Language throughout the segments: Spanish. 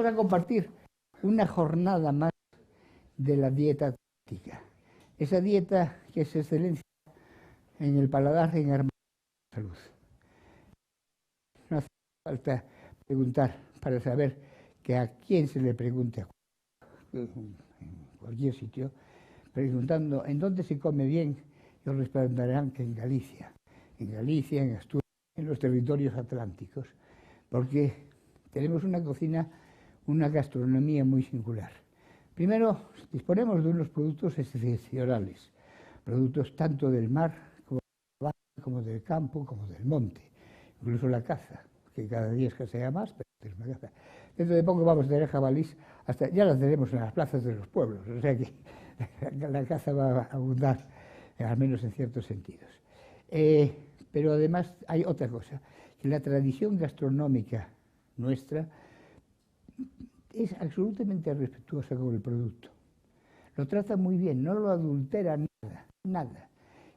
vamos a compartir una jornada más de la dieta atlántica. Esa dieta que es excelencia en el paladar, en armonía y salud. No hace falta preguntar para saber que a quién se le pregunte en cualquier sitio, preguntando en dónde se come bien, ellos responderán que en Galicia, en Asturias, en los territorios atlánticos, porque tenemos una cocina, una gastronomía muy singular. Primero, disponemos de unos productos excepcionales, productos tanto del mar como del campo, como del monte, incluso la caza, que cada día escasea más, pero es una caza. Dentro de poco vamos a tener jabalís, hasta ya las tenemos en las plazas de los pueblos, o sea que la caza va a abundar, al menos en ciertos sentidos. Pero además hay otra cosa, que la tradición gastronómica nuestra es absolutamente respetuosa con el producto. Lo trata muy bien, no lo adultera nada.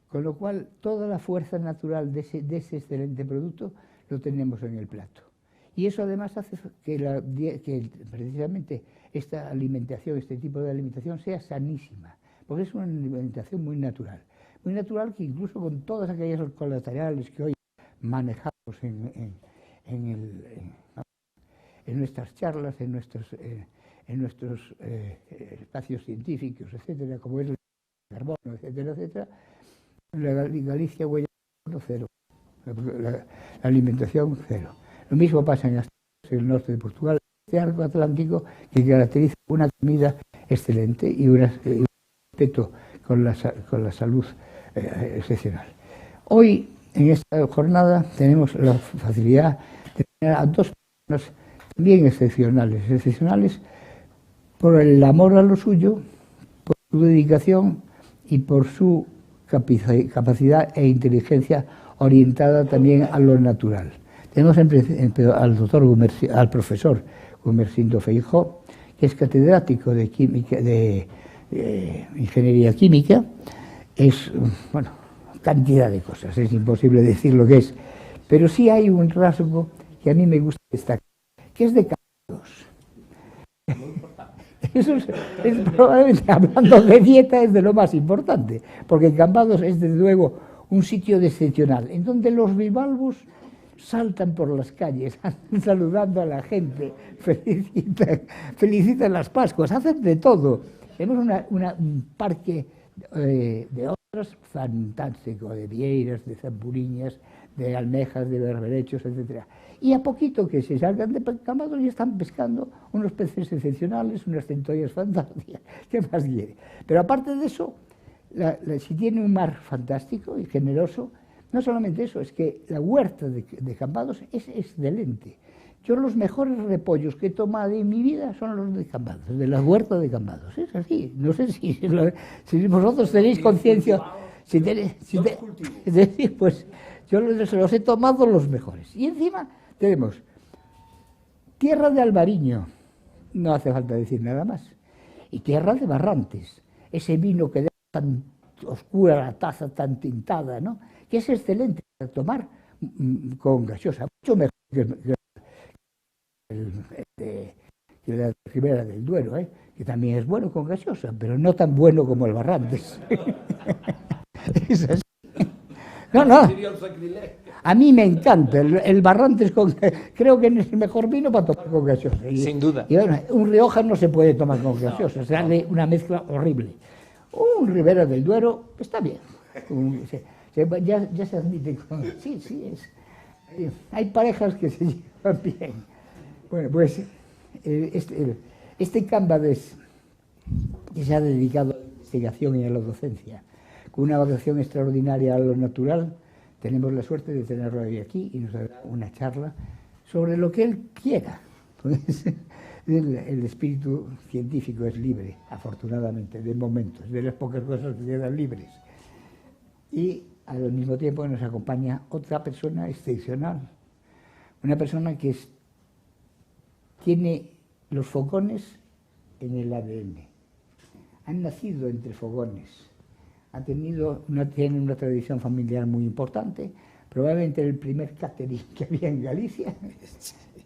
Con lo cual, toda la fuerza natural de ese excelente producto lo tenemos en el plato. Y eso además hace que precisamente esta alimentación, este tipo de alimentación sea sanísima, porque es una alimentación muy natural que incluso con todas aquellas colaterales que hoy manejamos en nuestras charlas, en nuestros espacios científicos, etcétera, como es el carbono, etcétera, etcétera, la Galicia huella cero, la alimentación cero. Lo mismo pasa en Asturias, en el norte de Portugal, este arco atlántico que caracteriza una comida excelente y un respeto con la salud excepcional. Hoy, en esta jornada, tenemos la facilidad de tener a dos personas también excepcionales por el amor a lo suyo, por su dedicación y por su capacidad e inteligencia orientada también a lo natural. Tenemos al profesor Gumersindo Feijóo, que es catedrático de ingeniería química. Es, bueno, cantidad de cosas, es imposible decir lo que es, pero sí hay un rasgo que a mí me gusta destacar, que es de Cambados. Eso es probablemente, hablando de dieta, es de lo más importante, porque Cambados es desde luego un sitio excepcional, en donde los bivalvos saltan por las calles, saludando a la gente, felicitan las Pascuas, hacen de todo. Tenemos un parque de otras fantástico, de vieiras, de zampuriñas, de almejas, de berberechos, etc. Y a poquito que se salgan de Cambados ya están pescando unos peces excepcionales, unas centollas fantásticas. ¿Qué más quiere? Pero aparte de eso, si tiene un mar fantástico y generoso, no solamente eso, es que la huerta de Cambados es excelente. Yo los mejores repollos que he tomado en mi vida son los de Cambados, de la huerta de Cambados. Es así. No sé si vosotros tenéis conciencia. Pues yo los he tomado los mejores. Y encima tenemos tierra de Albariño, no hace falta decir nada más, y tierra de Barrantes, ese vino que da tan oscura la taza, tan tintada, ¿no?, que es excelente para tomar con gaseosa, mucho mejor que la Ribera del Duero, que también es bueno con gaseosa, pero no tan bueno como el Barrantes. Es así. No. A mí me encanta el Barrantes, creo que es el mejor vino para tomar con gaseosa. Sin duda. Y bueno, un Rioja no se puede tomar con gaseosa, sale una mezcla horrible. Un Ribera del Duero está bien. Ya se admite. Sí, hay parejas que se llevan bien. Bueno, pues este Cambados, que se ha dedicado a la investigación y a la docencia, con una vocación extraordinaria a lo natural, tenemos la suerte de tenerlo hoy aquí y nos dará una charla sobre lo que él quiera. El espíritu científico es libre, afortunadamente, de momentos, de las pocas cosas que quedan libres. Y al mismo tiempo nos acompaña otra persona excepcional, una persona que tiene los fogones en el ADN. Han nacido entre fogones, tienen una tradición familiar muy importante, probablemente el primer catering que había en Galicia,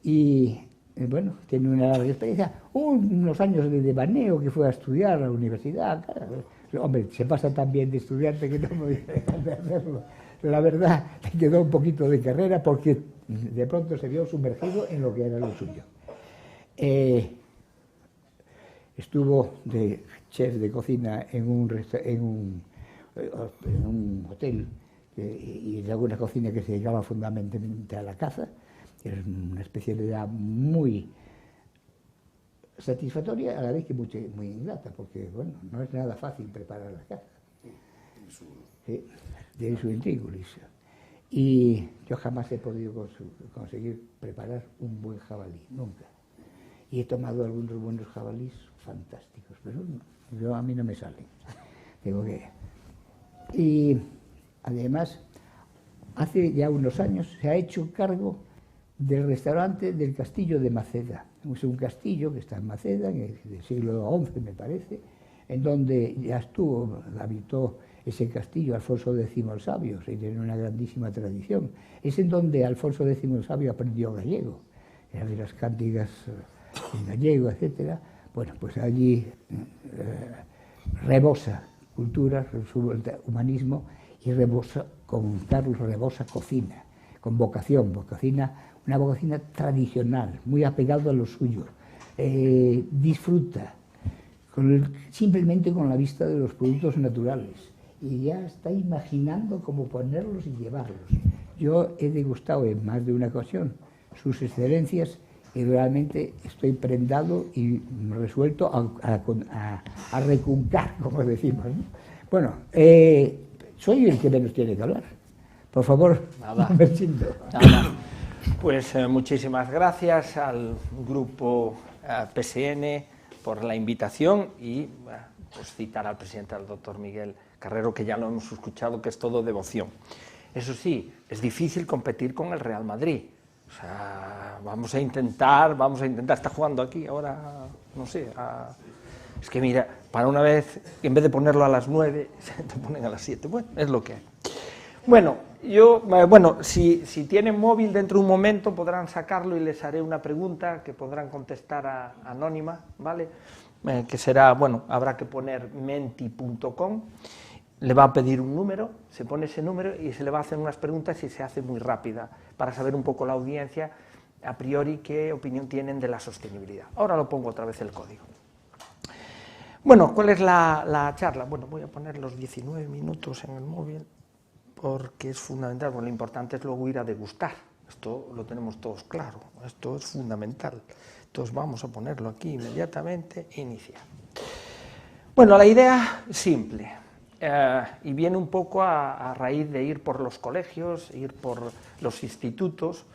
y bueno, tiene una larga experiencia, unos años de devaneo que fue a estudiar a la universidad. Claro, hombre, se pasa tan bien de estudiante que no me dejan de hacerlo. La verdad, le quedó un poquito de carrera porque de pronto se vio sumergido en lo que era lo suyo. Estuvo de chef de cocina en un hotel y de alguna cocina que se dedicaba fundamentalmente a la caza. Es una especialidad muy satisfactoria, a la vez que muy ingrata, porque bueno, no es nada fácil preparar la caza. Sí, de su intríngulis. Y yo jamás he podido conseguir preparar un buen jabalí, nunca. Y he tomado algunos buenos jabalís fantásticos, pero a mí no me salen. Tengo que... Y además, hace ya unos años se ha hecho cargo del restaurante del Castillo de Maceda. Es un castillo que está en Maceda, del siglo XI, me parece, en donde ya habitó ese castillo Alfonso X el Sabio, y tiene una grandísima tradición. Es en donde Alfonso X el Sabio aprendió gallego, de las cántigas en gallego, etc. Bueno, pues allí rebosa cultura, humanismo, y rebosa, con Carlos rebosa cocina, con vocación, una vocación tradicional, muy apegado a lo suyo. Disfruta simplemente con la vista de los productos naturales y ya está imaginando cómo ponerlos y llevarlos. Yo he degustado en más de una ocasión sus excelencias y realmente estoy prendado y resuelto a recuncar, como decimos, ¿no? Bueno, soy el que menos tiene que hablar. Por favor, nada. No me siento. Nada. Pues muchísimas gracias al grupo PSN por la invitación y pues citar al presidente, al doctor Miguel Carrero, que ya lo hemos escuchado, que es todo devoción. Eso sí, es difícil competir con el Real Madrid. O sea, vamos a intentar, está jugando aquí ahora, no sé, es que mira, para una vez, en vez de ponerlo a las 9, te ponen a las 7, bueno, es lo que hay. Bueno, si tienen móvil dentro de un momento podrán sacarlo y les haré una pregunta que podrán contestar anónima, ¿vale? Que será, bueno, habrá que poner menti.com, le va a pedir un número, se pone ese número y se le va a hacer unas preguntas y se hace muy rápida para saber un poco la audiencia a priori qué opinión tienen de la sostenibilidad. Ahora lo pongo otra vez el código. Bueno, ¿cuál es la charla? Bueno, voy a poner los 19 minutos en el móvil porque es fundamental, bueno, lo importante es luego ir a degustar, esto lo tenemos todos claro, esto es fundamental, entonces vamos a ponerlo aquí inmediatamente, iniciar. Bueno, la idea es simple, y viene un poco a raíz de ir por los colegios, ir por los institutos,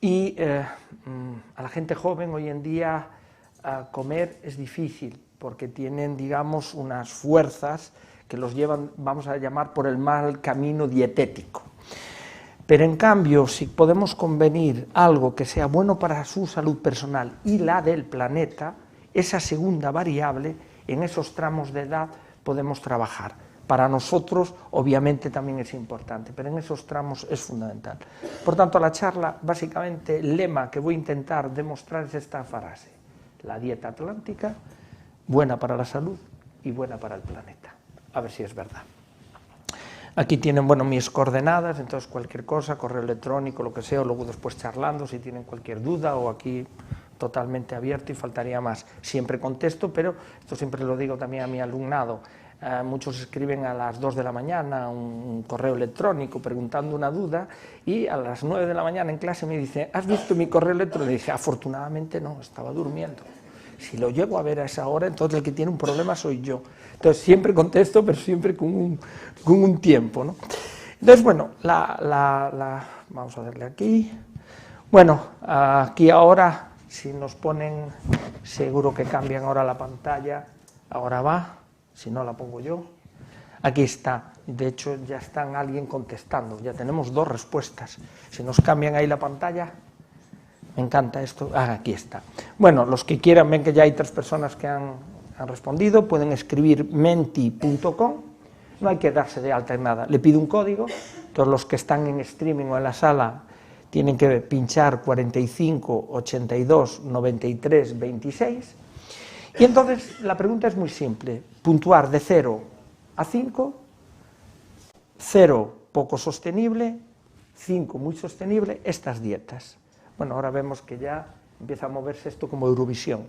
y a la gente joven hoy en día comer es difícil, porque tienen, digamos, unas fuerzas que los llevan, vamos a llamar, por el mal camino dietético. Pero en cambio, si podemos convenir algo que sea bueno para su salud personal y la del planeta, esa segunda variable, en esos tramos de edad podemos trabajar. Para nosotros, obviamente, también es importante, pero en esos tramos es fundamental. Por tanto, la charla, básicamente, el lema que voy a intentar demostrar es esta frase: la dieta atlántica, buena para la salud y buena para el planeta. A ver si es verdad. Aquí tienen, bueno, mis coordenadas, entonces cualquier cosa, correo electrónico, lo que sea, o luego después charlando, si tienen cualquier duda, o aquí totalmente abierto y faltaría más. Siempre contesto, pero esto siempre lo digo también a mi alumnado. Muchos escriben a las 2 de la mañana un correo electrónico preguntando una duda y a las 9 de la mañana en clase me dice: ¿has visto mi correo electrónico? Y dije: afortunadamente no, estaba durmiendo. Si lo llego a ver a esa hora, entonces el que tiene un problema soy yo. Entonces siempre contesto, pero siempre con un tiempo, ¿no? Entonces, bueno, vamos a darle aquí. Bueno, aquí ahora, si nos ponen, seguro que cambian ahora la pantalla, ahora va, si no la pongo yo. Aquí está, de hecho ya están alguien contestando, ya tenemos 2 respuestas. Si nos cambian ahí la pantalla... Me encanta esto. Aquí está. Bueno, los que quieran, ven que ya hay 3 personas que han respondido, pueden escribir menti.com, no hay que darse de alta en nada, le pido un código, todos los que están en streaming o en la sala tienen que pinchar 45, 82, 93, 26. Y entonces la pregunta es muy simple, puntuar de 0 a 5, 0 poco sostenible, 5 muy sostenible, estas dietas. Bueno, ahora vemos que ya empieza a moverse esto como Eurovisión.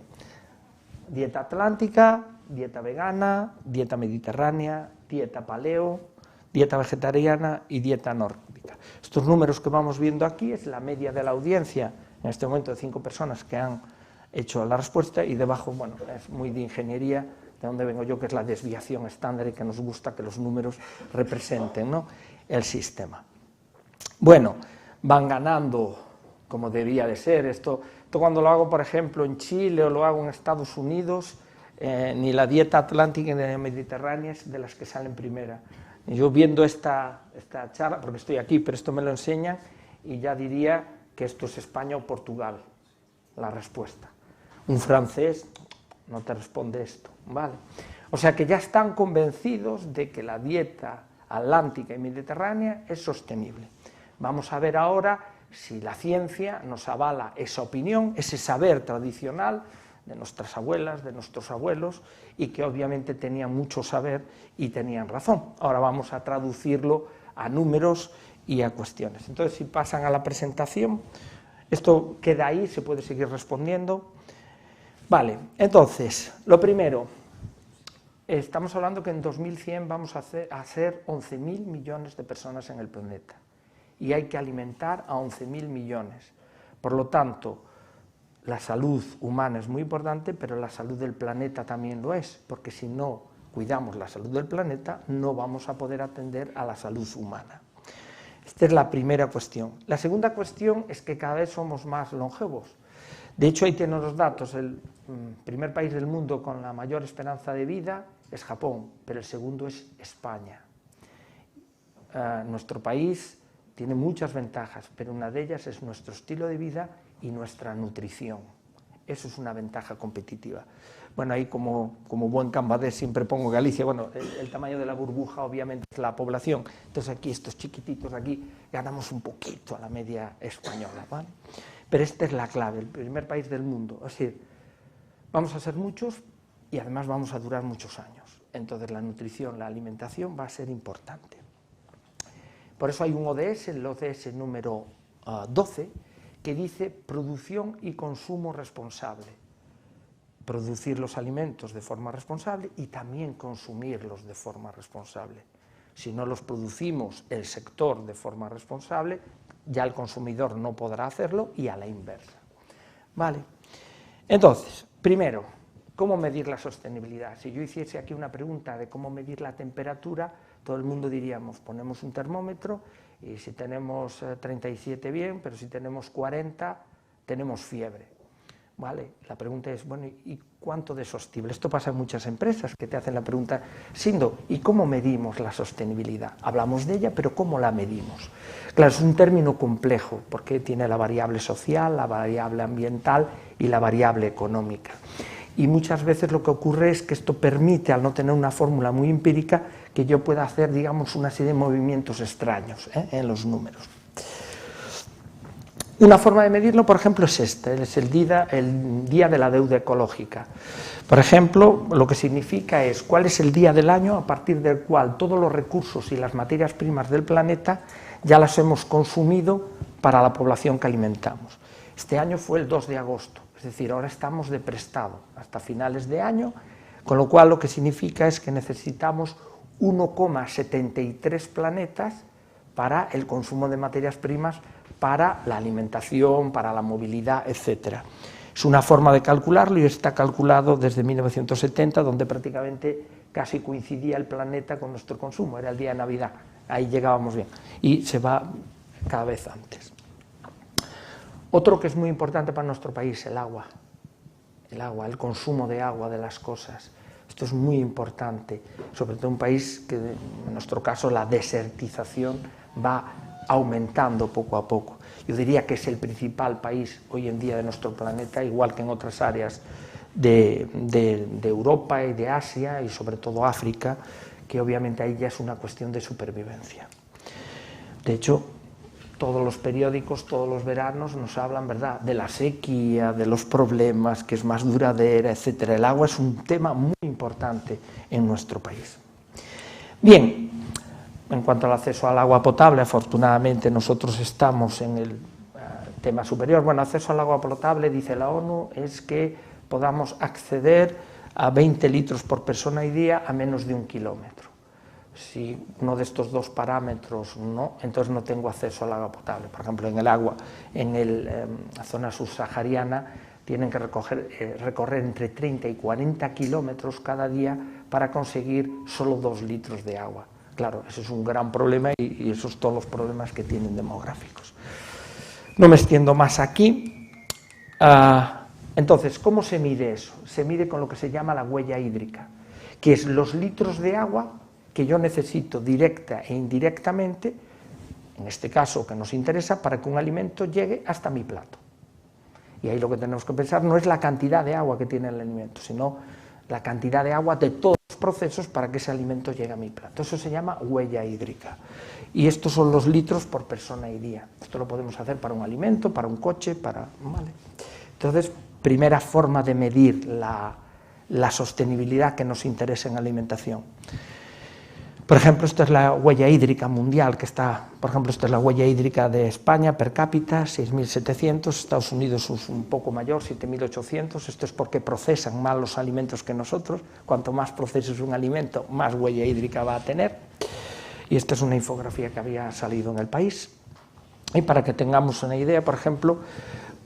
Dieta atlántica, dieta vegana, dieta mediterránea, dieta paleo, dieta vegetariana y dieta nórdica. Estos números que vamos viendo aquí es la media de la audiencia, en este momento de 5 personas que han hecho la respuesta, y debajo, bueno, es muy de ingeniería, de donde vengo yo, que es la desviación estándar y que nos gusta que los números representen, ¿no?, el sistema. Bueno, van ganando como debía de ser. Esto cuando lo hago, por ejemplo, en Chile o lo hago en Estados Unidos, ni la dieta atlántica ni la mediterránea es de las que salen primera. Yo viendo esta charla, porque estoy aquí, pero esto me lo enseñan, y ya diría que esto es España o Portugal, la respuesta. Un francés no te responde esto, ¿vale? O sea que ya están convencidos de que la dieta atlántica y mediterránea es sostenible. Vamos a ver ahora si la ciencia nos avala esa opinión, ese saber tradicional de nuestras abuelas, de nuestros abuelos, y que obviamente tenían mucho saber y tenían razón. Ahora vamos a traducirlo a números y a cuestiones. Entonces, si pasan a la presentación, esto queda ahí, se puede seguir respondiendo. Vale, entonces, lo primero, estamos hablando que en 2100 vamos a ser 11.000 millones de personas en el planeta, y hay que alimentar a 11.000 millones. Por lo tanto, la salud humana es muy importante, pero la salud del planeta también lo es, porque si no cuidamos la salud del planeta, no vamos a poder atender a la salud humana. Esta es la primera cuestión. La segunda cuestión es que cada vez somos más longevos. De hecho, ahí tienen los datos. El primer país del mundo con la mayor esperanza de vida es Japón, pero el segundo es España. Nuestro país tiene muchas ventajas, pero una de ellas es nuestro estilo de vida y nuestra nutrición. Eso es una ventaja competitiva. Bueno, ahí como buen cambadés siempre pongo Galicia. Bueno, el tamaño de la burbuja obviamente es la población. Entonces aquí estos chiquititos aquí ganamos un poquito a la media española, ¿vale? Pero esta es la clave, el primer país del mundo. Es decir, vamos a ser muchos y además vamos a durar muchos años. Entonces la nutrición, la alimentación va a ser importante. Por eso hay un ODS, el ODS número 12, que dice producción y consumo responsable. Producir los alimentos de forma responsable y también consumirlos de forma responsable. Si no los producimos el sector de forma responsable, ya el consumidor no podrá hacerlo, y a la inversa. ¿Vale? Entonces, primero, ¿cómo medir la sostenibilidad? Si yo hiciese aquí una pregunta de cómo medir la temperatura, todo el mundo diríamos, ponemos un termómetro y si tenemos 37 bien, pero si tenemos 40 tenemos fiebre. ¿Vale? La pregunta es, bueno, ¿y cuánto de sostenible? Esto pasa en muchas empresas que te hacen la pregunta, Sindo, ¿y cómo medimos la sostenibilidad? Hablamos de ella, pero ¿cómo la medimos? Claro, es un término complejo, porque tiene la variable social, la variable ambiental y la variable económica. Y muchas veces lo que ocurre es que esto permite, al no tener una fórmula muy empírica, que yo pueda hacer, digamos, una serie de movimientos extraños en los números. Una forma de medirlo, por ejemplo, es esta, es el día de la deuda ecológica. Por ejemplo, lo que significa es cuál es el día del año a partir del cual todos los recursos y las materias primas del planeta ya las hemos consumido para la población que alimentamos. Este año fue el 2 de agosto, es decir, ahora estamos de prestado hasta finales de año, con lo cual lo que significa es que necesitamos 1,73 planetas para el consumo de materias primas, para la alimentación, para la movilidad, etc. Es una forma de calcularlo y está calculado desde 1970, donde prácticamente casi coincidía el planeta con nuestro consumo, era el día de Navidad, ahí llegábamos bien, y se va cada vez antes. Otro que es muy importante para nuestro país, el agua, el consumo de agua de las cosas. Esto es muy importante, sobre todo en un país que, en nuestro caso, la desertización va aumentando poco a poco. Yo diría que es el principal país hoy en día de nuestro planeta, igual que en otras áreas de Europa y de Asia y sobre todo África, que obviamente ahí ya es una cuestión de supervivencia. De hecho, todos los periódicos, todos los veranos nos hablan, ¿verdad?, de la sequía, de los problemas, que es más duradera, etcétera. El agua es un tema muy importante en nuestro país. Bien, en cuanto al acceso al agua potable, afortunadamente nosotros estamos en el tema superior. Bueno, acceso al agua potable, dice la ONU, es que podamos acceder a 20 litros por persona y día a menos de 1 kilómetro. Si uno de estos dos parámetros no, entonces no tengo acceso al agua potable. Por ejemplo, en el agua, en la zona subsahariana, tienen que recorrer entre 30 y 40 kilómetros cada día para conseguir solo 2 litros de agua. Claro, eso es un gran problema y esos son todos los problemas que tienen demográficos. No me extiendo más aquí. Entonces, ¿cómo se mide eso? Se mide con lo que se llama la huella hídrica, que es los litros de agua que yo necesito directa e indirectamente, en este caso que nos interesa, para que un alimento llegue hasta mi plato. Y ahí lo que tenemos que pensar no es la cantidad de agua que tiene el alimento, sino la cantidad de agua de todos los procesos para que ese alimento llegue a mi plato. Eso se llama huella hídrica. Y estos son los litros por persona y día. Esto lo podemos hacer para un alimento, para un coche, para... ¿vale? Entonces, primera forma de medir la sostenibilidad que nos interesa en alimentación. Por ejemplo, esta es la huella hídrica mundial, que está, por ejemplo, esta es la huella hídrica de España per cápita, 6.700, Estados Unidos es un poco mayor, 7.800, esto es porque procesan más los alimentos que nosotros, cuanto más proceses un alimento, más huella hídrica va a tener, y esta es una infografía que había salido en El País, y para que tengamos una idea, por ejemplo,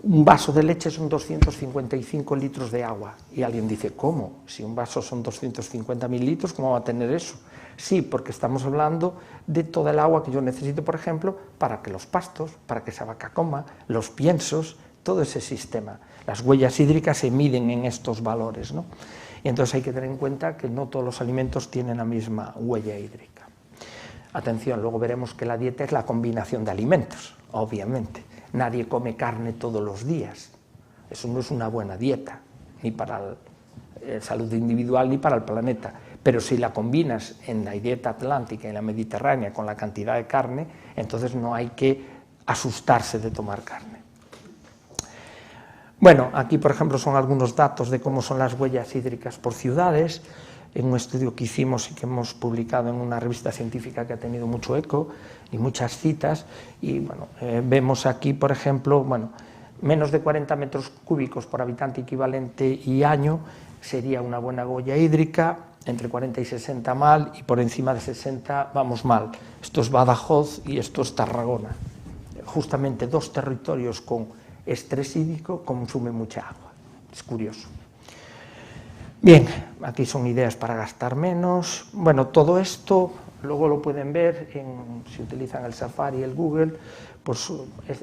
un vaso de leche son 255 litros de agua, y alguien dice, ¿cómo? Si un vaso son 250.000 litros, ¿cómo va a tener eso? Sí, porque estamos hablando de toda el agua que yo necesito, por ejemplo, para que los pastos, para que esa vaca coma, los piensos, todo ese sistema. Las huellas hídricas se miden en estos valores, ¿no? Y entonces hay que tener en cuenta que no todos los alimentos tienen la misma huella hídrica. Atención, luego veremos que la dieta es la combinación de alimentos, obviamente. Nadie come carne todos los días. Eso no es una buena dieta, ni para la salud individual ni para el planeta. Pero si la combinas en la dieta atlántica y la mediterránea con la cantidad de carne, entonces no hay que asustarse de tomar carne. Bueno, aquí por ejemplo son algunos datos de cómo son las huellas hídricas por ciudades, en un estudio que hicimos y que hemos publicado en una revista científica que ha tenido mucho eco y muchas citas, y bueno, vemos aquí por ejemplo, bueno, menos de 40 metros cúbicos por habitante equivalente y año sería una buena huella hídrica, entre 40 y 60 mal, y por encima de 60 vamos mal. Esto es Badajoz y esto es Tarragona. Justamente dos territorios con estrés hídrico consumen mucha agua. Es curioso. Bien, aquí son ideas para gastar menos. Bueno, todo esto luego lo pueden ver si utilizan el Safari y el Google. Pues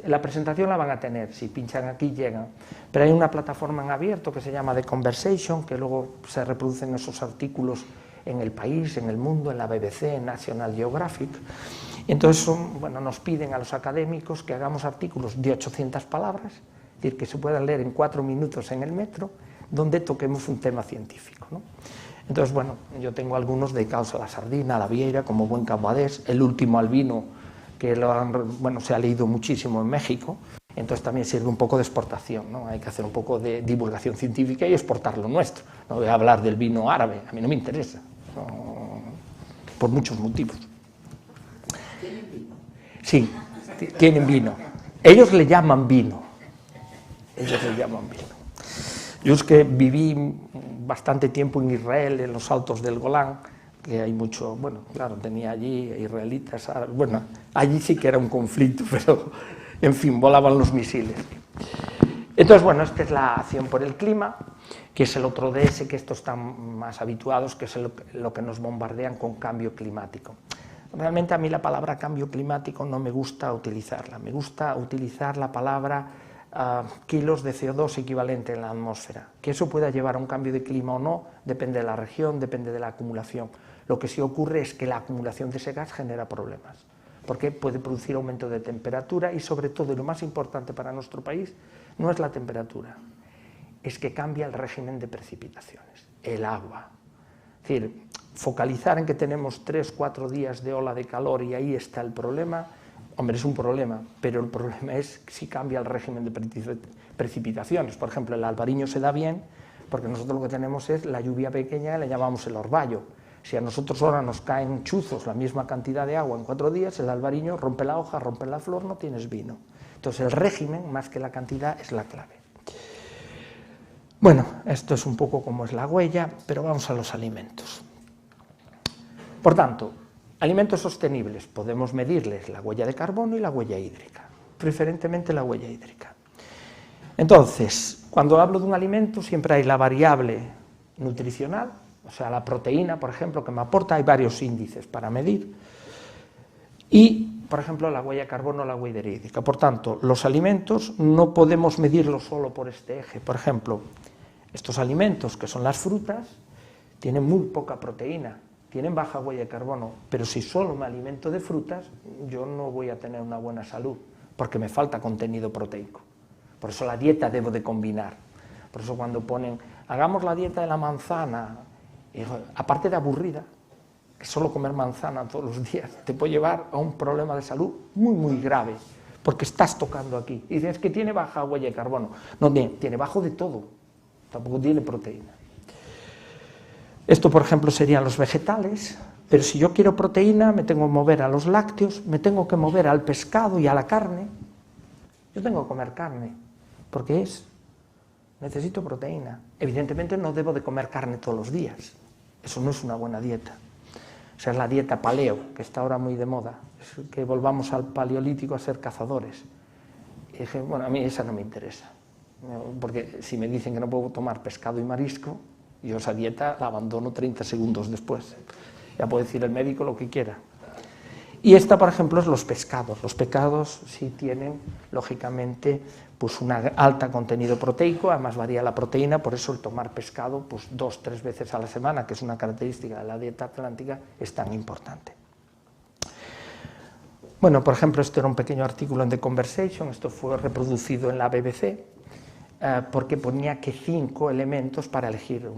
la presentación la van a tener, si pinchan aquí llegan, pero hay una plataforma en abierto que se llama The Conversation, que luego se reproducen esos artículos en El País, en El Mundo, en la BBC, en National Geographic, y entonces bueno, nos piden a los académicos que hagamos artículos de 800 palabras, es decir, que se puedan leer en 4 minutos en el metro, donde toquemos un tema científico, ¿no? Entonces, bueno, yo tengo algunos dedicados a la sardina, a la vieira, como buen camboadés, el último al vino, que bueno, se ha leído muchísimo en México, entonces también sirve un poco de exportación, ¿no? Hay que hacer un poco de divulgación científica y exportar lo nuestro. No voy a hablar del vino árabe, a mí no me interesa, no, por muchos motivos. ¿Tienen vino? Sí, tienen vino. Ellos le llaman vino. Ellos le llaman vino. Yo es que viví bastante tiempo en Israel, en los altos del Golán, que hay mucho, bueno, claro, tenía allí israelitas, bueno, allí sí que era un conflicto, pero, en fin, volaban los misiles. Entonces, bueno, esta es la acción por el clima, que es el otro DS, que estos están más habituados, que es lo que nos bombardean con cambio climático. Realmente a mí la palabra cambio climático no me gusta utilizarla, me gusta utilizar la palabra kilos de CO2 equivalente en la atmósfera. Que eso pueda llevar a un cambio de clima o no, depende de la región, depende de la acumulación. Lo que sí ocurre es que la acumulación de ese gas genera problemas, porque puede producir aumento de temperatura y sobre todo, y lo más importante para nuestro país, no es la temperatura, es que cambia el régimen de precipitaciones, el agua. Es decir, focalizar en que tenemos 3 o 4 días de ola de calor y ahí está el problema, Hombre, es un problema, pero el problema es si cambia el régimen de precipitaciones. Por ejemplo, el albariño se da bien porque nosotros lo que tenemos es la lluvia pequeña, le llamamos el orvallo. Si a nosotros ahora nos caen chuzos la misma cantidad de agua en 4 días, el albariño rompe la hoja, rompe la flor, no tienes vino. Entonces el régimen, más que la cantidad, es la clave. Bueno, esto es un poco como es la huella, pero vamos a los alimentos. Por tanto, alimentos sostenibles, podemos medirles la huella de carbono y la huella hídrica, preferentemente la huella hídrica. Entonces, cuando hablo de un alimento, siempre hay la variable nutricional, o sea, la proteína, por ejemplo, que me aporta, hay varios índices para medir, y, por ejemplo, la huella de carbono o la huella hídrica. Por tanto, los alimentos no podemos medirlos solo por este eje. Por ejemplo, estos alimentos, que son las frutas, tienen muy poca proteína, tienen baja huella de carbono, pero si solo me alimento de frutas, yo no voy a tener una buena salud, porque me falta contenido proteico. Por eso la dieta debo de combinar. Por eso cuando ponen, hagamos la dieta de la manzana, aparte de aburrida, que solo comer manzana todos los días te puede llevar a un problema de salud muy, muy grave, porque estás tocando aquí. Y dices que tiene baja huella de carbono. No, tiene bajo de todo, tampoco tiene proteína. Esto, por ejemplo, serían los vegetales, pero si yo quiero proteína, me tengo que mover a los lácteos, me tengo que mover al pescado y a la carne. Yo tengo que comer carne, porque necesito proteína. Evidentemente no debo de comer carne todos los días, eso no es una buena dieta. O sea, es la dieta paleo, que está ahora muy de moda, es que volvamos al paleolítico a ser cazadores. Y dije, bueno, a mí esa no me interesa, porque si me dicen que no puedo tomar pescado y marisco, yo esa dieta la abandono 30 segundos después. Ya puede decir el médico lo que quiera. Y esta, por ejemplo, es los pescados. Los pescados sí tienen, lógicamente, pues un alto contenido proteico, además varía la proteína, por eso el tomar pescado pues 2-3 veces a la semana, que es una característica de la dieta atlántica, es tan importante. Bueno, por ejemplo, esto era un pequeño artículo en The Conversation, esto fue reproducido en la BBC, porque ponía que 5 elementos para elegir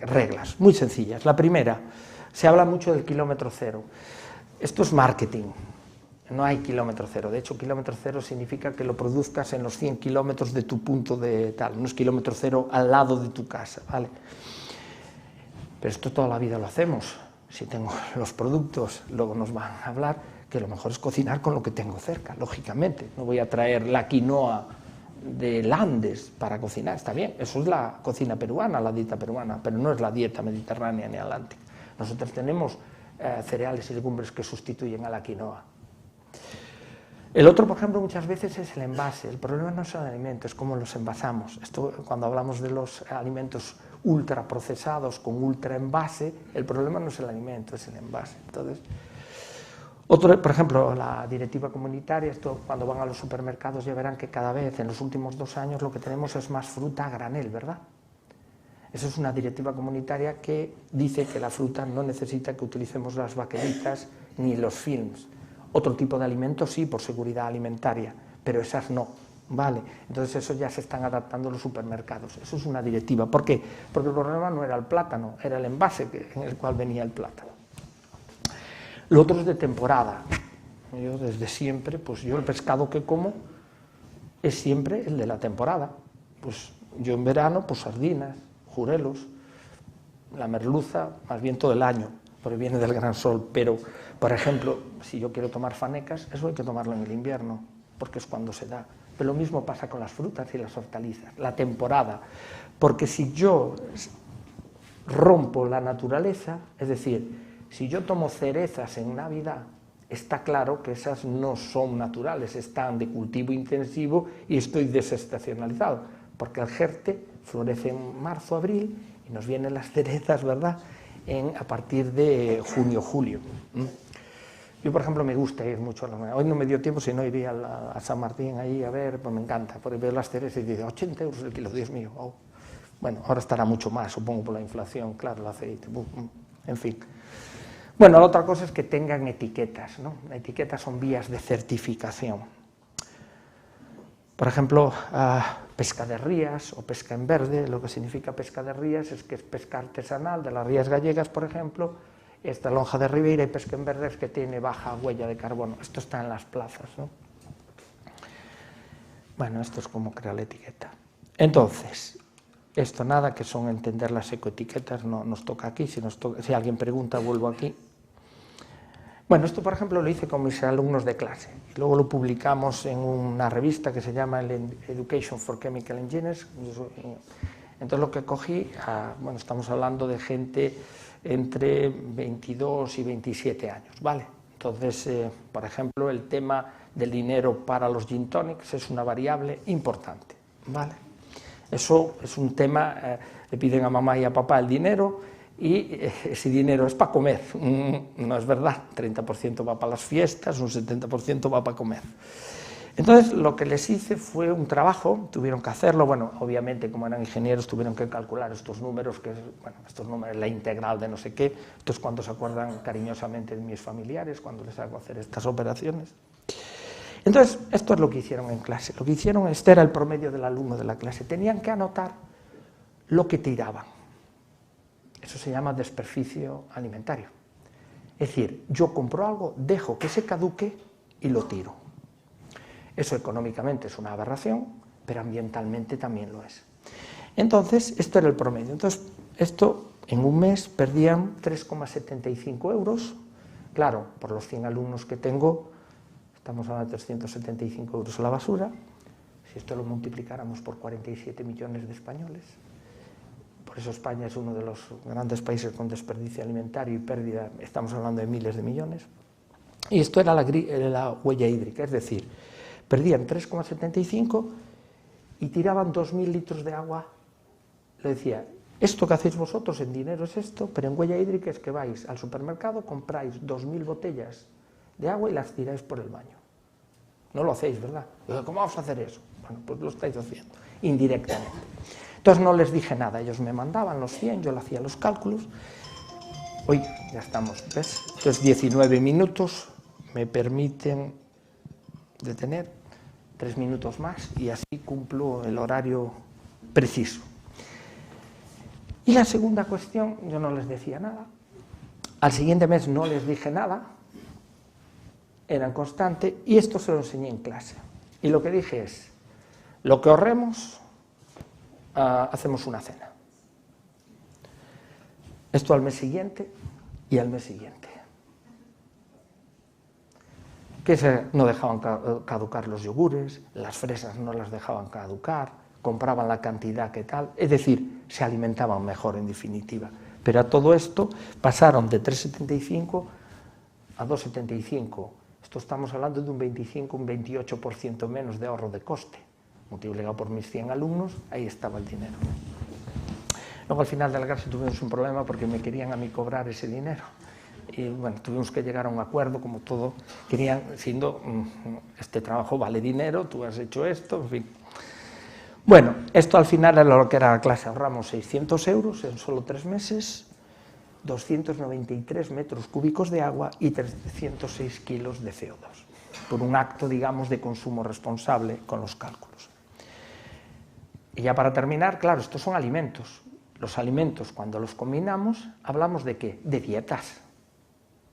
reglas, muy sencillas. La primera, se habla mucho del kilómetro cero. Esto es marketing, no hay kilómetro cero. De hecho, kilómetro cero significa que lo produzcas en los 100 kilómetros de tu punto de tal, no es kilómetro cero al lado de tu casa, ¿vale? Pero esto toda la vida lo hacemos. Si tengo los productos, luego nos van a hablar que lo mejor es cocinar con lo que tengo cerca, lógicamente. No voy a traer la quinoa del Andes para cocinar, está bien, eso es la cocina peruana, la dieta peruana, pero no es la dieta mediterránea ni atlántica. Nosotros tenemos cereales y legumbres que sustituyen a la quinoa. El otro, por ejemplo, muchas veces es el envase. El problema no es el alimento, es cómo los envasamos. Esto, cuando hablamos de los alimentos ultraprocesados con ultra envase, el problema no es el alimento, es el envase. Entonces, otro, por ejemplo, la directiva comunitaria, esto cuando van a los supermercados ya verán que cada vez en los últimos 2 años lo que tenemos es más fruta a granel, ¿verdad? Eso es una directiva comunitaria que dice que la fruta no necesita que utilicemos las baquelitas ni los films. Otro tipo de alimentos sí, por seguridad alimentaria, pero esas no, ¿vale? Entonces eso ya se están adaptando los supermercados. Eso es una directiva. ¿Por qué? Porque el problema no era el plátano, era el envase en el cual venía el plátano. Lo otro es de temporada. Yo desde siempre, pues yo el pescado que como es siempre el de la temporada. Pues yo en verano, pues sardinas, jurelos, la merluza, más bien todo el año, porque viene del gran sol. Pero, por ejemplo, si yo quiero tomar fanecas, eso hay que tomarlo en el invierno, porque es cuando se da. Pero lo mismo pasa con las frutas y las hortalizas, la temporada. Porque si yo rompo la naturaleza, es decir, si yo tomo cerezas en Navidad, está claro que esas no son naturales, están de cultivo intensivo y estoy desestacionalizado, porque el jerte florece en marzo, abril y nos vienen las cerezas, ¿verdad?, a partir de junio, julio. Yo, por ejemplo, me gusta ir mucho a la mañana. Hoy no me dio tiempo, si no iría a San Martín ahí a ver, pues me encanta, porque veo las cerezas y digo, 80 euros el kilo, Dios mío. Oh. Bueno, ahora estará mucho más, supongo, por la inflación, claro, el aceite, en fin. Bueno, la otra cosa es que tengan etiquetas, ¿no? Las etiquetas son vías de certificación. Por ejemplo, pesca de rías o pesca en verde. Lo que significa pesca de rías es que es pesca artesanal de las rías gallegas, por ejemplo, Esta lonja de Ribeira y Pesca en Verdes, que tiene baja huella de carbono. Esto está en las plazas, ¿no? Bueno, esto es como crear la etiqueta. Entonces, esto nada, que son entender las ecoetiquetas, no nos toca aquí, si alguien pregunta vuelvo aquí. Bueno, esto por ejemplo lo hice con mis alumnos de clase, y luego lo publicamos en una revista que se llama Education for Chemical Engineers. Entonces lo que cogí, bueno, estamos hablando de gente entre 22 y 27 años, ¿vale? Entonces, por ejemplo, el tema del dinero para los gin tonics es una variable importante, ¿vale? Eso es un tema, le piden a mamá y a papá el dinero y ese dinero es para comer, no es verdad, 30% va para las fiestas, un 70% va para comer. Entonces lo que les hice fue un trabajo, tuvieron que hacerlo, bueno, obviamente como eran ingenieros tuvieron que calcular estos números, que es, bueno, estos números, la integral de no sé qué, esto es cuando se acuerdan cariñosamente de mis familiares, cuando les hago hacer estas operaciones. Entonces, esto es lo que hicieron en clase, lo que hicieron, este era el promedio del alumno de la clase, tenían que anotar lo que tiraban, eso se llama desperdicio alimentario, es decir, yo compro algo, dejo que se caduque y lo tiro. Eso económicamente es una aberración, pero ambientalmente también lo es. Entonces, esto era el promedio. Entonces, esto en un mes perdían 3,75 euros. Claro, por los 100 alumnos que tengo, estamos hablando de 375 euros a la basura. Si esto lo multiplicáramos por 47 millones de españoles, por eso España es uno de los grandes países con desperdicio alimentario y pérdida, estamos hablando de miles de millones. Y esto era la huella hídrica, es decir, perdían 3,75 y tiraban 2.000 litros de agua. Le decía, esto que hacéis vosotros en dinero es esto, pero en huella hídrica es que vais al supermercado, compráis 2.000 botellas de agua y las tiráis por el baño. No lo hacéis, ¿verdad? ¿Cómo vamos a hacer eso? Bueno, pues lo estáis haciendo, indirectamente. Entonces no les dije nada, ellos me mandaban los 100, yo le hacía los cálculos. Hoy ya estamos, ¿ves? Entonces 19 minutos me permiten detener 3 minutos más y así cumplo el horario preciso. Y la segunda cuestión, yo no les decía nada. Al siguiente mes no les dije nada, eran constantes, y esto se lo enseñé en clase. Y lo que dije es, lo que ahorremos, hacemos una cena. Esto al mes siguiente y al mes siguiente. Que no dejaban caducar los yogures, las fresas no las dejaban caducar, compraban la cantidad que tal, es decir, se alimentaban mejor en definitiva. Pero a todo esto pasaron de 3,75 a 2,75. Esto estamos hablando de un 25, un 28% menos de ahorro de coste. Multiplicado por mis 100 alumnos, ahí estaba el dinero. Luego al final de la clase tuvimos un problema porque me querían a mí cobrar ese dinero. Y bueno, tuvimos que llegar a un acuerdo, como todo, querían, siendo, este trabajo vale dinero, tú has hecho esto, en fin. Bueno, esto al final era lo que era la clase, ahorramos 600 euros en solo 3 meses, 293 metros cúbicos de agua y 306 kilos de CO2, por un acto, digamos, de consumo responsable con los cálculos. Y ya para terminar, claro, estos son alimentos. Los alimentos, cuando los combinamos, hablamos de ¿qué? De dietas.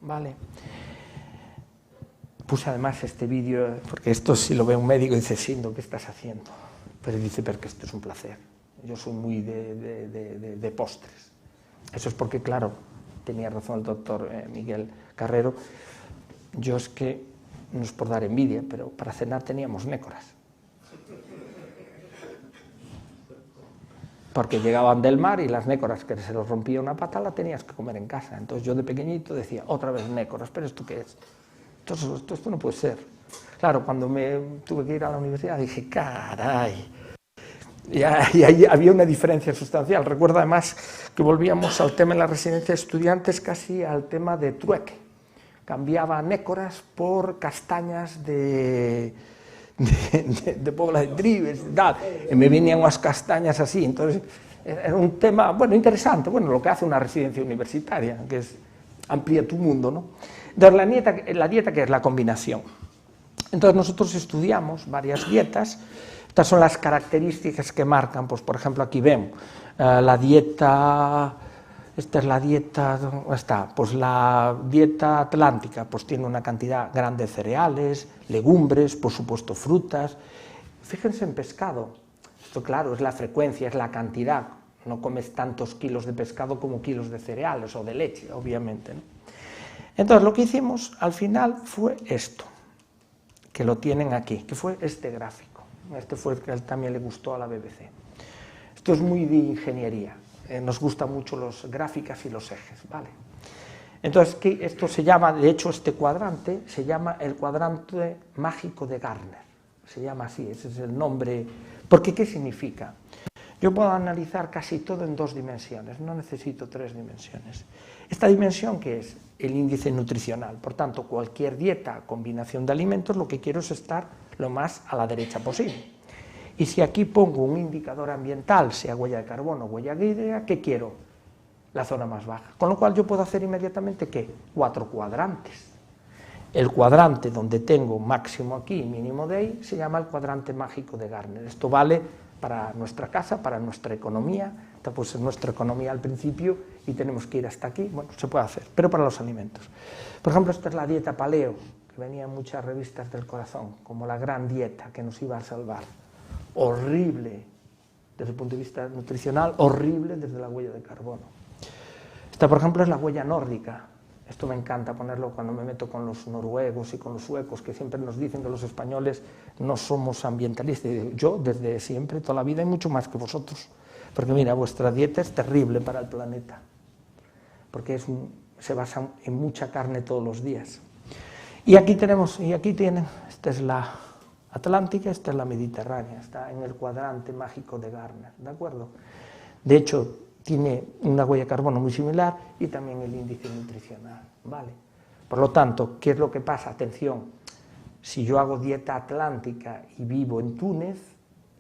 Vale. Puse además este vídeo, porque esto si lo ve un médico dice, Sindo, ¿qué estás haciendo? Pero dice, pero que esto es un placer. Yo soy muy de postres. Eso es porque, claro, tenía razón el doctor Miguel Carrero, yo es que, no es por dar envidia, pero para cenar teníamos nécoras. Porque llegaban del mar y las nécoras, que se los rompía una pata, la tenías que comer en casa. Entonces yo de pequeñito decía, otra vez nécoras, ¿pero esto qué es? Esto no puede ser. Claro, cuando me tuve que ir a la universidad dije, caray. Y ahí había una diferencia sustancial. Recuerdo además que volvíamos al tema de la residencia de estudiantes casi al tema de trueque. Cambiaba nécoras por castañas de Pobla de Tribes y tal, y me venían unas castañas así, entonces era un tema, bueno, interesante, bueno, lo que hace una residencia universitaria, que es amplía tu mundo, ¿no? Entonces la dieta que es la combinación. Entonces nosotros estudiamos varias dietas, estas son las características que marcan, pues por ejemplo aquí vemos la dieta Esta es la dieta, ¿dónde está? Pues la dieta atlántica, pues tiene una cantidad grande de cereales, legumbres, por supuesto frutas. Fíjense en pescado, esto claro, es la frecuencia, es la cantidad, no comes tantos kilos de pescado como kilos de cereales o de leche, obviamente, ¿no? Entonces lo que hicimos al final fue esto, que lo tienen aquí, que fue este gráfico, este fue el que también le gustó a la BBC. Esto es muy de ingeniería. Nos gustan mucho las gráficas y los ejes, ¿vale? Entonces, esto se llama, de hecho, este cuadrante se llama el cuadrante mágico de Gardner. Se llama así, ese es el nombre. Porque, ¿qué significa? Yo puedo analizar casi todo en 2 dimensiones, no necesito 3 dimensiones. Esta dimensión, ¿qué es? El índice nutricional. Por tanto, cualquier dieta, combinación de alimentos, lo que quiero es estar lo más a la derecha posible. Y si aquí pongo un indicador ambiental, sea huella de carbono o huella hídrica, ¿qué quiero? La zona más baja. Con lo cual yo puedo hacer inmediatamente, ¿qué? 4 cuadrantes. El cuadrante donde tengo máximo aquí y mínimo de ahí se llama el cuadrante mágico de Gardner. Esto vale para nuestra casa, para nuestra economía. Esta puede ser nuestra economía al principio y tenemos que ir hasta aquí. Bueno, se puede hacer, pero para los alimentos. Por ejemplo, esta es la dieta paleo, que venía en muchas revistas del corazón, como la gran dieta que nos iba a salvar. Horrible desde el punto de vista nutricional, horrible desde la huella de carbono. Esta, por ejemplo, es la huella nórdica. Esto me encanta ponerlo cuando me meto con los noruegos y con los suecos, que siempre nos dicen que los españoles no somos ambientalistas. Y digo, yo, desde siempre, toda la vida, y mucho más que vosotros. Porque mira, vuestra dieta es terrible para el planeta, porque se basa en mucha carne todos los días. Y aquí tienen, esta es la atlántica, esta es la mediterránea, está en el cuadrante mágico de Gardner, ¿de acuerdo? De hecho, tiene una huella de carbono muy similar y también el índice nutricional, ¿vale? Por lo tanto, ¿qué es lo que pasa? Atención, si yo hago dieta atlántica y vivo en Túnez,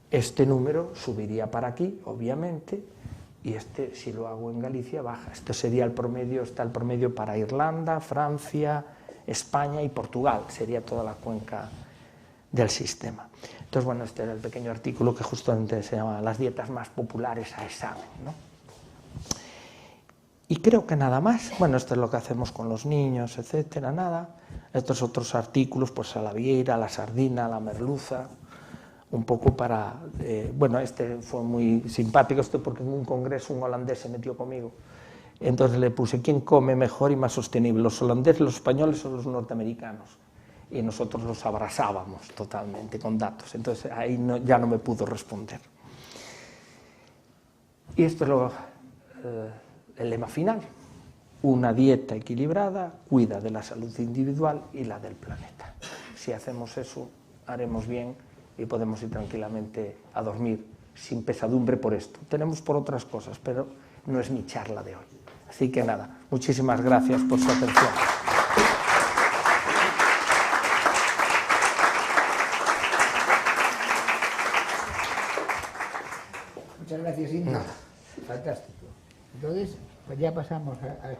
este número subiría para aquí, obviamente, y este, si lo hago en Galicia, baja. Este sería el promedio, está el promedio para Irlanda, Francia, España y Portugal, sería toda la cuenca del sistema. Entonces, bueno, este era el pequeño artículo que justamente se llama Las dietas más populares a examen, ¿no? Y creo que nada más. Bueno, esto es lo que hacemos con los niños, etcétera, nada. Estos otros artículos, pues a la vieira, a la sardina, a la merluza, un poco para... bueno, este fue muy simpático, esto porque en un congreso un holandés se metió conmigo. Entonces le puse, ¿quién come mejor y más sostenible? ¿Los holandeses, los españoles o los norteamericanos? Y nosotros los abrazábamos totalmente con datos. Entonces ahí ya no me pudo responder. Y esto es el lema final. Una dieta equilibrada cuida de la salud individual y la del planeta. Si hacemos eso, haremos bien y podemos ir tranquilamente a dormir sin pesadumbre por esto. Tenemos por otras cosas, pero no es mi charla de hoy. Así que nada, muchísimas gracias por su atención. Muchas gracias, Inma. Nada. Fantástico. Entonces, pues ya pasamos a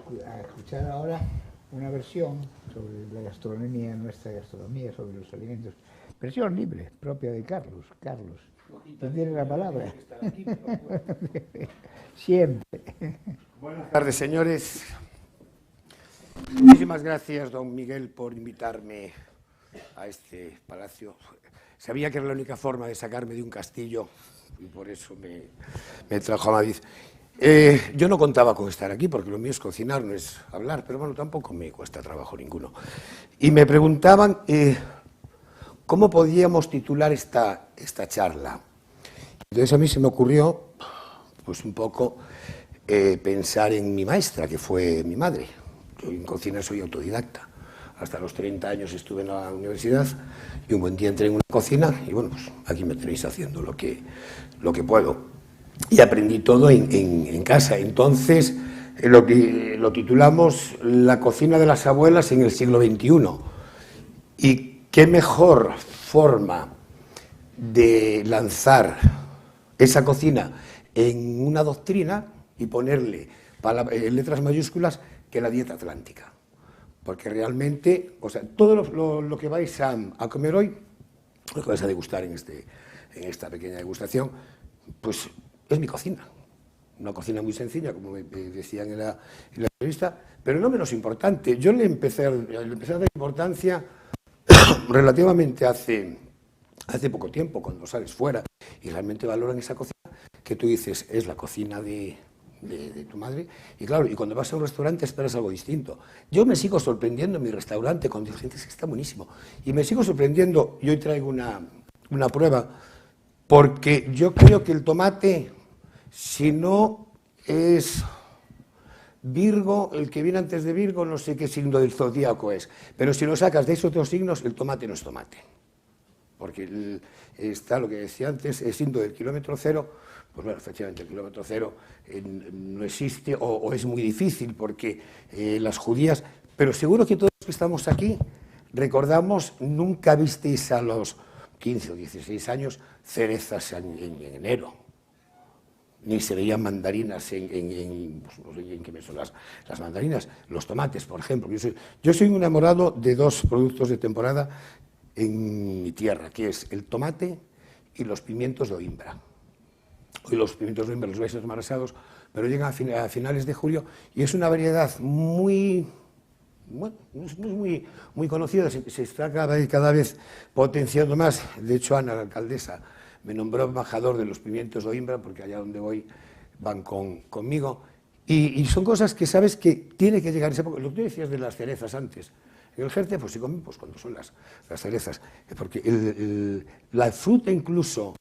escuchar ahora una versión sobre la gastronomía, nuestra gastronomía, sobre los alimentos. Versión libre, propia de Carlos. Carlos, ¿quién tiene la palabra? Siempre. Buenas tardes, señores. Muchísimas gracias, don Miguel, por invitarme a este palacio. Sabía que era la única forma de sacarme de un castillo y por eso me trajo a Madrid. Yo no contaba con estar aquí, porque lo mío es cocinar, no es hablar, pero bueno, tampoco me cuesta trabajo ninguno. Y me preguntaban cómo podíamos titular esta charla. Entonces a mí se me ocurrió, pues un poco, pensar en mi maestra, que fue mi madre. Yo en cocina soy autodidacta. Hasta los 30 años estuve en la universidad y un buen día entré en una cocina y bueno, pues aquí me tenéis haciendo lo que puedo. Y aprendí todo en casa. Entonces, lo titulamos La cocina de las abuelas en el siglo XXI. Y qué mejor forma de lanzar esa cocina en una doctrina y ponerle letras mayúsculas que la dieta atlántica. Porque realmente, o sea, todo lo que vais a comer hoy, lo que vais a degustar en esta pequeña degustación, pues es mi cocina. una cocina muy sencilla, como me decían en la entrevista, pero no menos importante. Yo le empecé a dar importancia relativamente hace poco tiempo, cuando sales fuera y realmente valoran esa cocina, que tú dices, es la cocina de tu madre, y claro, y cuando vas a un restaurante esperas algo distinto. Yo me sigo sorprendiendo en mi restaurante con gente que está buenísimo, y me sigo sorprendiendo, y hoy traigo una prueba, porque yo creo que el tomate, si no es Virgo, el que viene antes de Virgo, no sé qué signo del zodíaco es, pero si lo sacas de esos 2 signos, el tomate no es tomate. Porque está lo que decía antes, el signo del kilómetro cero, pues bueno, efectivamente el kilómetro cero no existe o es muy difícil porque las judías, pero seguro que todos los que estamos aquí recordamos, nunca visteis a los 15 o 16 años cerezas en enero, ni se veían mandarinas pues no sé en qué mes son las mandarinas, los tomates, por ejemplo. Yo soy un enamorado de 2 productos de temporada en mi tierra, que es el tomate y los pimientos de Oimbra. Hoy los pimientos de Oimbra los vais a tomar asados, pero llegan a finales de julio y es una variedad muy conocida, se está cada vez potenciando más. De hecho, Ana, la alcaldesa, me nombró embajador de los pimientos de Oimbra, porque allá donde voy van conmigo, y son cosas que sabes que tiene que llegar esa época. Lo que tú decías de las cerezas antes, en el Jerte pues se comen pues, cuando son las cerezas, porque la fruta incluso,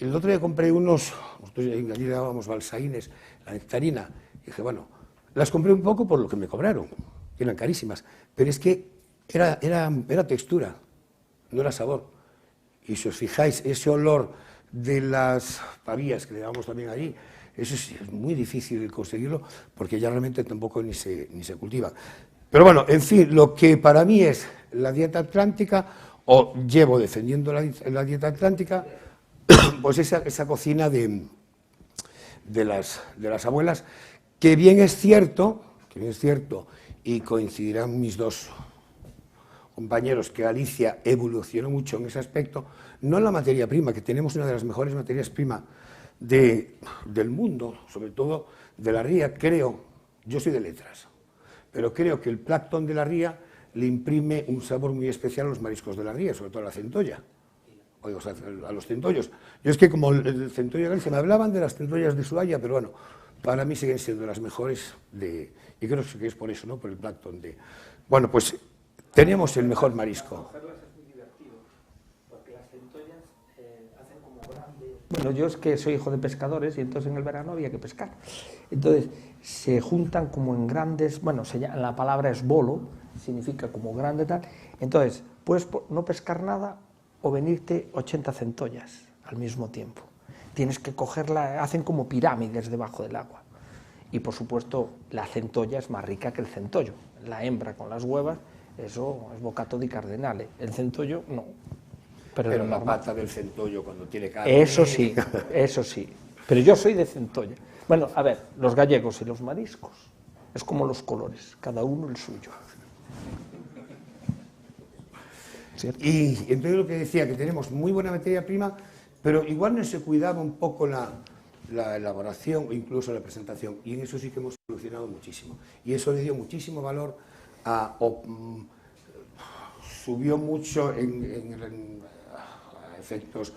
el otro día compré nosotros allí llamábamos balsaínes, la nectarina, y dije, bueno, las compré un poco por lo que me cobraron, que eran carísimas, pero es que era textura, no era sabor. Y si os fijáis, ese olor de las pavías que le llamamos también allí, eso es muy difícil conseguirlo porque ya realmente tampoco ni se cultiva. Pero bueno, en fin, lo que para mí es la dieta atlántica, o llevo defendiendo la dieta atlántica, pues esa cocina de las abuelas, que bien es cierto, y coincidirán mis 2 compañeros, que Galicia evolucionó mucho en ese aspecto, no en la materia prima, que tenemos una de las mejores materias primas del mundo, sobre todo de la ría, creo, yo soy de letras, pero creo que el plancton de la ría le imprime un sabor muy especial a los mariscos de la ría, sobre todo a la centolla, o sea, a los centollos. Yo es que como el centollo de Galicia, me hablaban de las centollas de Suaya, pero bueno, para mí siguen siendo las mejores, y creo que es por eso, ¿no? Por el plancton de... Bueno, pues tenemos el mejor marisco. Bueno, yo es que soy hijo de pescadores y entonces en el verano había que pescar. Entonces se juntan como en grandes, bueno, la palabra es bolo, significa como grande tal. Entonces puedes no pescar nada o venirte 80 centollas al mismo tiempo. Tienes que cogerla, hacen como pirámides debajo del agua. Y por supuesto la centolla es más rica que el centollo. La hembra con las huevas, eso es bocato di cardenale. El centollo no. Pero la pata del centollo cuando tiene carne... Eso sí. Pero yo soy de centolla. Bueno, a ver, los gallegos y los mariscos es como los colores, cada uno el suyo. ¿Cierto? Y entonces lo que decía, que tenemos muy buena materia prima, pero igual no se cuidaba un poco la elaboración o incluso la presentación, y en eso sí que hemos evolucionado muchísimo. Y eso le dio muchísimo valor subió mucho en efectos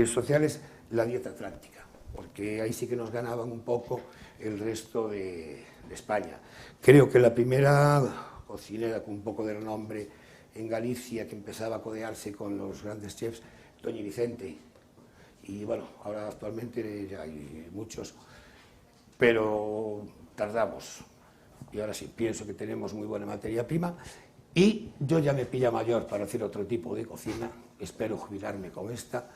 sociales la dieta atlántica, porque ahí sí que nos ganaban un poco el resto de España. Creo que la primera cocinera con un poco de renombre en Galicia, que empezaba a codearse con los grandes chefs, Doña Vicente, y bueno, ahora actualmente ya hay muchos, pero tardamos, y ahora sí, pienso que tenemos muy buena materia prima, y yo ya me pilla mayor para hacer otro tipo de cocina, espero jubilarme con esta.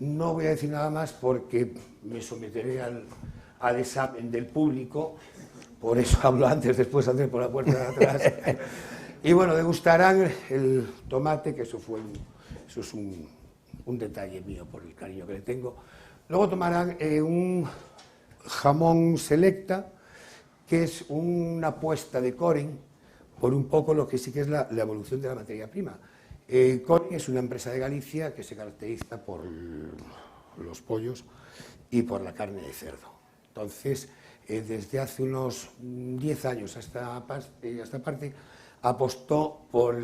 No voy a decir nada más porque me someteré al examen del público, por eso hablo antes, después andré por la puerta de atrás. Y bueno, degustarán el tomate, que eso es un detalle mío por el cariño que le tengo. Luego tomarán un jamón selecta, que es una apuesta de Coren, por un poco lo que sí que es la evolución de la materia prima. Coren es una empresa de Galicia que se caracteriza por los pollos y por la carne de cerdo. Entonces, desde hace unos 10 años a esta parte, apostó por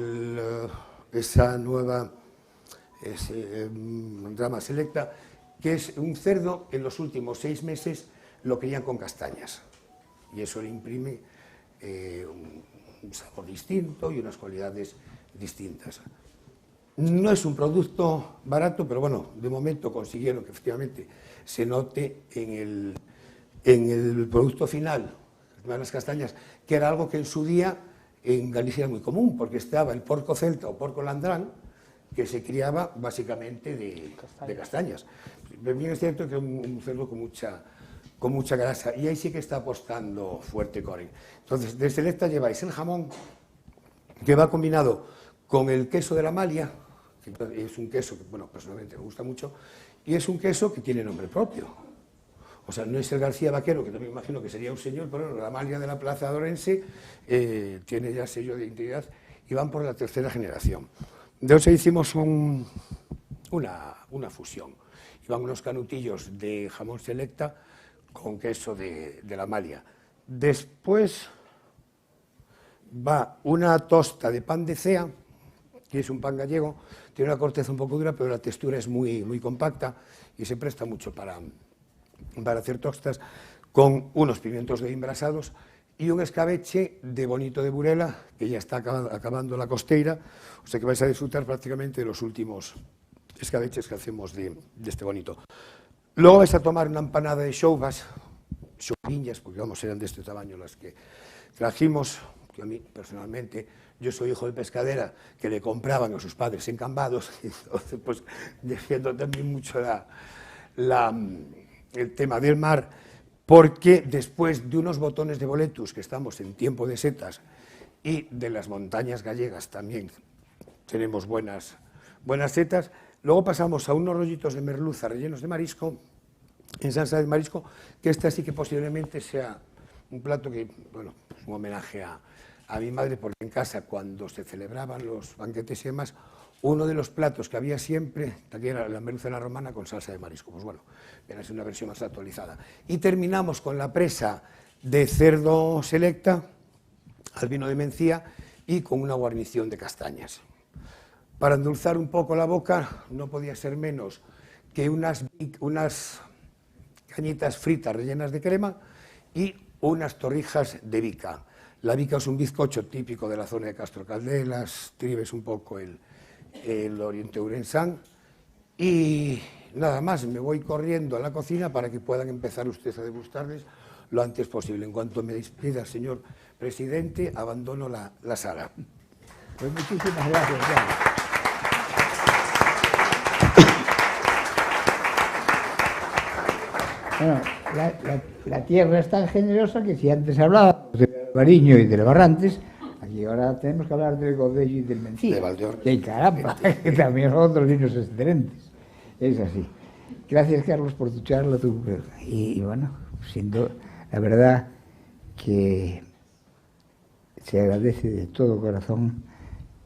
esa nueva rama selecta, que es un cerdo en los últimos 6 meses lo crían con castañas, y eso le imprime un sabor distinto y unas cualidades distintas. No es un producto barato, pero bueno, de momento consiguieron que efectivamente se note en el producto final, las castañas, que era algo que en su día en Galicia era muy común, porque estaba el porco celta o porco landrán, que se criaba básicamente de castañas. Bien es cierto que es un cerdo con mucha grasa, y ahí sí que está apostando fuerte Coren. Entonces, de Selecta lleváis el jamón, que va combinado con el queso de la Malia, que es un queso que, bueno, personalmente me gusta mucho, y es un queso que tiene nombre propio. O sea, no es el García Vaquero, que también imagino que sería un señor, pero la Malia de la Plaza de Orense tiene ya sello de identidad y van por la 3ª generación. Entonces hicimos una fusión. Iban unos canutillos de jamón Selecta con queso de la Malia. Después va una tosta de pan de cea, que es un pan gallego, tiene una corteza un poco dura, pero la textura es muy compacta y se presta mucho para hacer tostas, con unos pimientos de embrasados y un escabeche de bonito de Burela, que ya está acabando la costeira, o sea que vais a disfrutar prácticamente de los últimos escabeches que hacemos de este bonito. Luego vais a tomar una empanada de chouvas, choupiñas, porque vamos, eran de este tamaño las que trajimos, que a mí personalmente, yo soy hijo de pescadera, que le compraban a sus padres en Cambados, y entonces pues defiendo también mucho el tema del mar, porque después de unos botones de boletus, que estamos en tiempo de setas, y de las montañas gallegas también tenemos buenas setas, luego pasamos a unos rollitos de merluza rellenos de marisco, en salsa de marisco, que esta sí que posiblemente sea un plato que, bueno, es un homenaje a mi madre, porque en casa, cuando se celebraban los banquetes y demás, uno de los platos que había siempre, aquí era la merluza a la romana con salsa de marisco. Pues bueno, viene a ser una versión más actualizada. Y terminamos con la presa de cerdo Selecta, al vino de mencía y con una guarnición de castañas. Para endulzar un poco la boca, no podía ser menos que unas cañitas fritas rellenas de crema y unas torrijas de bica. La bica es un bizcocho típico de la zona de Castro Caldelas, Tribes un poco el oriente urensán, y nada más, me voy corriendo a la cocina para que puedan empezar ustedes a degustarles lo antes posible. En cuanto me despida, señor presidente, abandono la sala. Pues muchísimas gracias. Bueno, la tierra es tan generosa que si antes hablaba del Bariño y del Barrantes, aquí ahora tenemos que hablar del Godello y del Mencía. De Valdeorras. ¡Qué caramba! Que también son otros vinos excelentes. Es así. Gracias, Carlos, por tu charla. Y bueno, siendo la verdad que se agradece de todo corazón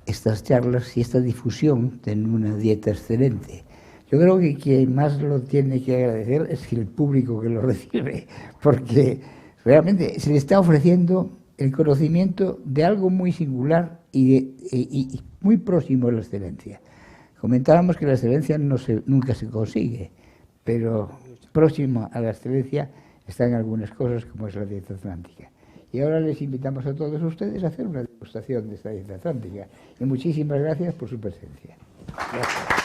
estas charlas y esta difusión de una dieta excelente. Yo creo que quien más lo tiene que agradecer es el público que lo recibe, porque realmente se le está ofreciendo el conocimiento de algo muy singular y muy próximo a la excelencia. Comentábamos que la excelencia nunca se consigue, pero próximo a la excelencia están algunas cosas como es la dieta atlántica. Y ahora les invitamos a todos ustedes a hacer una degustación de esta dieta atlántica. Y muchísimas gracias por su presencia. Gracias.